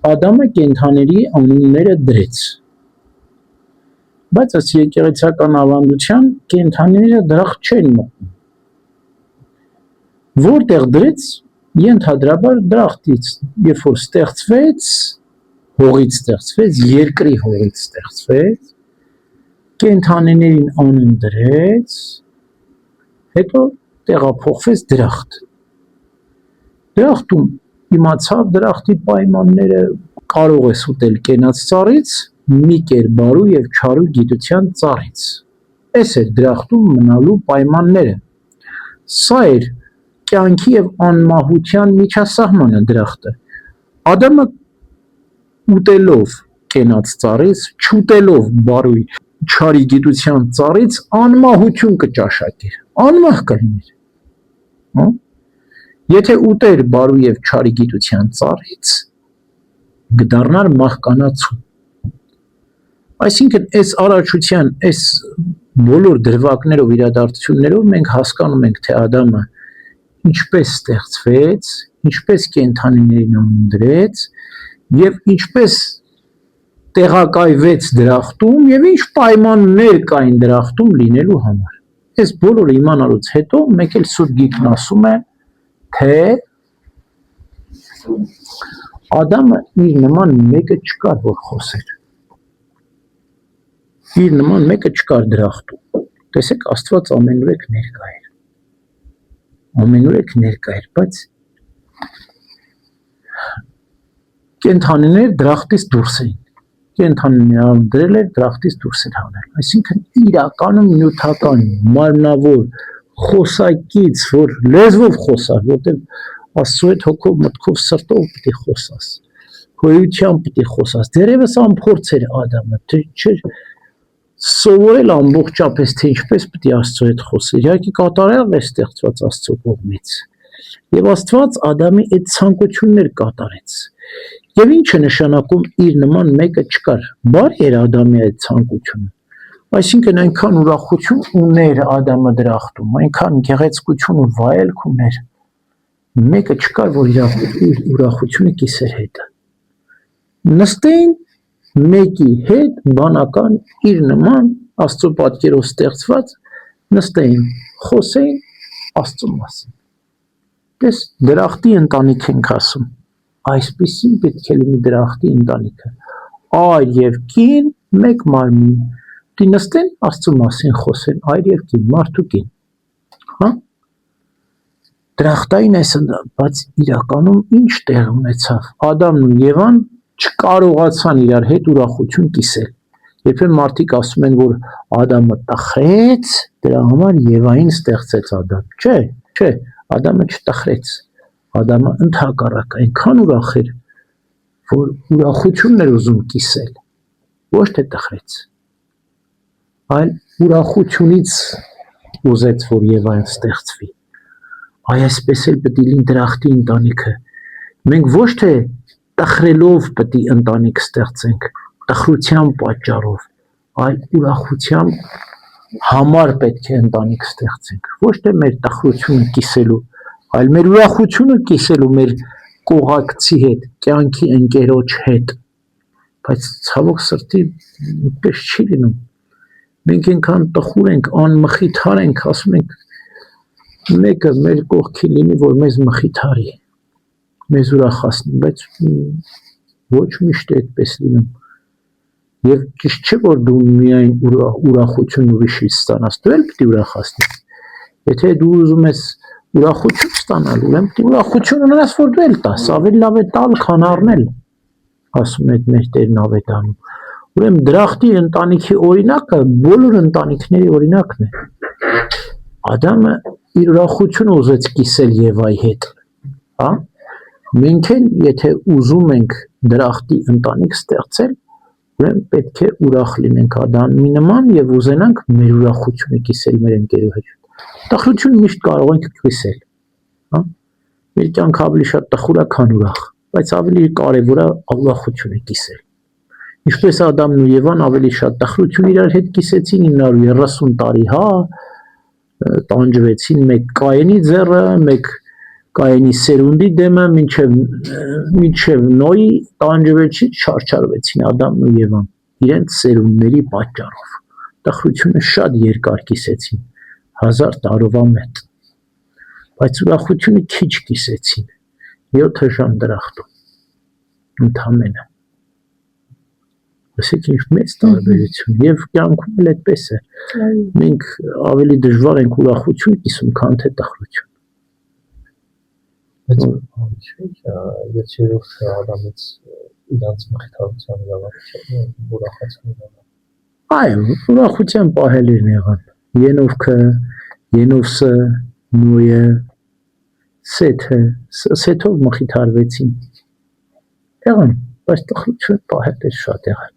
Ադամը կենդաների անունները դրեց։ Բայց ըստ եկեղեցական ավանդության կենդաները դրախտ չեն մտնում։ Որտեղ դրեց, ենթադրաբար դրախտից, երբ որ ստեղծվեց, հողից ստեղծվեց, երկրի հողից ստեղծվեց, կենդանիներին անուն դրեց, հետո տեղափոխվեց դրախտ։ Դրախտում իմացավ դրախտի պայմանները, կարող ես ուտել կենաց ծառից, մի կեր բարու և չարու գիտության ծառից։ Այս էր դրախտում մնալու պայմանները։ Սա էր կյանքի և անմահության միջասահմանը դրախտը։ Ադամը ուտելով կենաց ծառից, չուտելով բարույ չարի գիտության ծառից անմահություն կճաշակեր, անմահ կլիներ։ Եթե ուտեր բարու և չարի գիտության ծառից, կդառնար մահկանացու։ Այսինքն այս առարչության, այս բոլոր դրվագներով, իրադարձություններով մենք հասկանում ենք, թե Ադամը ինչպես ստեղծվեց, ինչպես կենդանիներին անուն դրեց և ինչպես տեղակայվեց դրախտում և ինչ պայմաններ կային դրախտում լինելու համար։ Այս բոլորը իմանալուց հետո մեկ էլ Սուրբ Գիրքն ասում է, թե Ադամը իր նման մեկը չկար, որ խոսեր։ Իր նման մեկը չկար դրախտում։ Տեսեք, Աստված ամենուրեք ներկա էր։ Ամենուրեք ներկա էր, բայց կենդանիներ դրախտից դուրս էին։ Կենդանիներին դրել էր դրախտից դուրս էր հանել։ Այսինքն իրականում նյութական, մարմնավոր, խոսակից, որ լեզվով խոսար, որտեղ Աստծո հետ հոգով, մտքով, սրտով պիտի խոսաս, գոյությամբ պիտի խոսաս։ Դերևս անփորձ էր Ադամը, չէր սովորել ամբողջապես, թե ինչպես պիտի Աստծո հետ խոսեր։ Իհարկե կատարյալ է ստեղծված Աստծո կողմից։ Եվ Աստված Ադամի այդ ցանկություններ կատարեց։ Եվ ինչ է նշանակում իր նման մեկը չկար։ Բարի էր Ադամի այդ ցանկությունը։ Այսինքն այնքան ուրախություն ուներ Ադամը դրախտում, այնքան գեղեցկություն ու վայելք ուներ։ Մեկը չկար, որ իր ուրախությունը կիսեր հետը։ Նստեին մեկի հետ բանական իր նման Աստծո պատկերով ստեղծված, նստեին, խոսեին Աստծո մասին։ Դες դրախտի ընտանիք ենք ասում։ Այսպիսին պետք է լինի դրախտի ընտանիքը։ Այր և կին մեկ մարմին։ Դի նստեն Աստծո մասին խոսեն, այր և կին, մարդ ու կին։ Հա։ Դրախտային այս բայց իրականում ինչ տեղ ունեցավ։ Ադամն ու Եվան չկարողացան իրար հետ ուրախություն կիսել։ Երբեմն մարդիկ ասում են, որ Ադամը տխրեց, դրա համար Եվային ստեղծեց Ադամ։ Չէ, Ադամը չտխրեց։ Ադամը ընդհակառակը այնքան ուրախ էր, որ ուրախությունն էր ուզում կիսել, ոչ թե տխրեց, այլ ուրախությունից ուզեց, որ Եվան ստեղծվի։ Այսպես էլ պետք է լինի դրախտի ընտանիքը։ Մենք ոչ թե տխրելով պետք է ընտանիք ստեղծենք, տխրության պատճառով, այլ ուրախության համար պետք է ընտանիք ստեղծենք։ Ոչ թե մեր տխրությունը կիսելու, այլ մեր ուրախությունը կիսելու մեր կողակցի հետ, կյանքի ընկերոջ հետ։ Բայց ցավոք սրտի այդպես չի լինում։ Մենք այնքան տխուր ենք, անմխիթար ենք, ասում ենք մեկը մեր կողքի լինի, որ մեզ մխիթարի, մեզ ուրախացնի, բայց ոչ միշտ է այդպես լինում։ Եվ ճիշտ չէ, որ դու միայն ուրախություն ուրիշից ստանաս, դու էլ պետք է ուրախացնես։ Եթե դու ուզում ես ուրախություն ստանալ, ուրեմն պետք է ուրախություն ունենաս, որ դու էլ տաս, ավելի լավ է տալ, քան առնել, ասում է մեր Տերն Ավետարանում։ Ուրեմն դրախտի ընտանիքի օրինակը բոլոր ընտանիքների օրինակն է։ Ադամը իր ուրախությունը ուզեց կիսել Եվայի հետ, հա։ Մենք էլ եթե ուզում ենք դրախտի ընտանիք ստեղծել, ուրեմն պետք է ուրախ լինենք Ադամի նման եւ ուզենանք մեր ուրախությունը կիսել մեր ընկերոջ հետ։ Տխրությունը միշտ կարող ենք կիսել, հա։ Մեր կյանքը ավելի շատ տխուր է, քան ուրախ, բայց ավելի կարևոր է ուրախությունը կիսել։ Ինչպես Ադամն ու Եվան ավելի շատ տխրություն իրար հետ կիսեցին 930 տարի, հա, տանջվեցին, մեկ Կայենի ձեռը, մեկ Կայենի սերունդի դեմը մինչև Նոյի տանջվեցին, չարչարվեցին Ադամն ու Եվան իրենց սերունդների պատճառով։ Տխրությունը շատ երկար կիսեցին, 1000 տարվա մետ, բայց ուրախությունը քիչ կիսեցին, 7 ժամ դրախտում, ընդամենը։ Ասեք ինչ մեծ տարբերություն, եւ կյանքում էլ այդպես է։ Մենք ավելի դժվար ենք ուրախություն կիսում, քան թե տխրություն։ Բայց ես երբ Ադամից իրանց մխիթարության զավակը ուրախացան։ Այո, ուրախության պահելերն եղան։ Ենովքը, Ենովսը, Նոյը, Սեթը, Սեթով մխիթարվեցին։ Եղան, բայց տխրություն պահելեր շատ եղան։